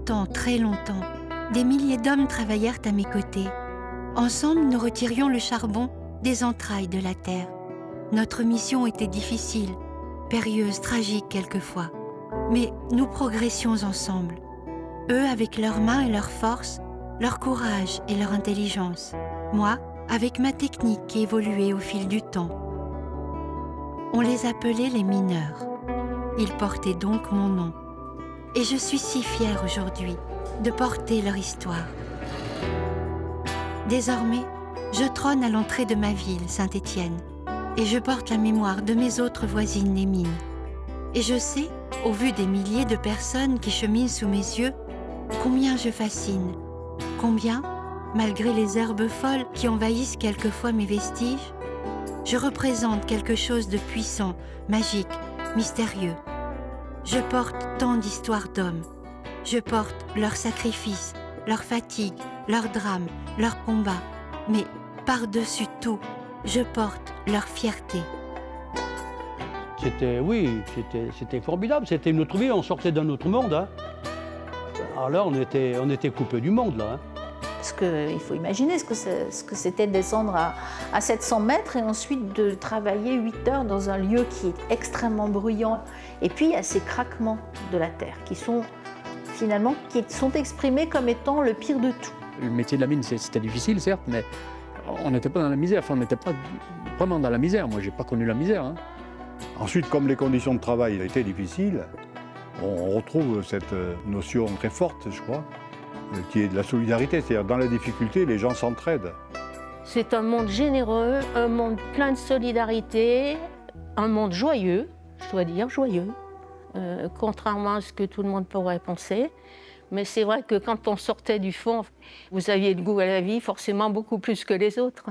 longtemps, très longtemps, des milliers d'hommes travaillèrent à mes côtés. Ensemble, nous retirions le charbon des entrailles de la terre. Notre mission était difficile, périlleuse, tragique quelquefois. Mais nous progressions ensemble. Eux avec leurs mains et leur force, leur courage et leur intelligence. Moi, avec ma technique qui évoluait au fil du temps. On les appelait les mineurs. Ils portaient donc mon nom. Et je suis si fière aujourd'hui de porter leur histoire. Désormais, je trône à l'entrée de ma ville, Saint-Étienne, et je porte la mémoire de mes autres voisines les mines. Et je sais, au vu des milliers de personnes qui cheminent sous mes yeux, combien je fascine, combien, malgré les herbes folles qui envahissent quelquefois mes vestiges, je représente quelque chose de puissant, magique, mystérieux. Je porte tant d'histoires d'hommes. Je porte leurs sacrifices, leurs fatigues, leurs drames, leurs combats. Mais par-dessus tout, je porte leur fierté. C'était formidable. C'était une autre vie. On sortait d'un autre monde. Hein. Alors là, on était coupé du monde, là. Hein. Parce qu'il faut imaginer ce que c'était de descendre à 700 mètres et ensuite de travailler 8 heures dans un lieu qui est extrêmement bruyant. Et puis il y a ces craquements de la terre qui sont exprimés comme étant le pire de tout. Le métier de la mine, c'était difficile, certes, mais on n'était pas dans la misère. Enfin, on n'était pas vraiment dans la misère. Moi, j'ai pas connu la misère. Hein. Ensuite, comme les conditions de travail étaient difficiles, on retrouve cette notion très forte, je crois, qui est de la solidarité. C'est-à-dire, dans la difficulté, les gens s'entraident. C'est un monde généreux, un monde plein de solidarité, un monde joyeux, je dois dire joyeux, contrairement à ce que tout le monde pourrait penser. Mais c'est vrai que quand on sortait du fond, vous aviez le goût à la vie forcément beaucoup plus que les autres.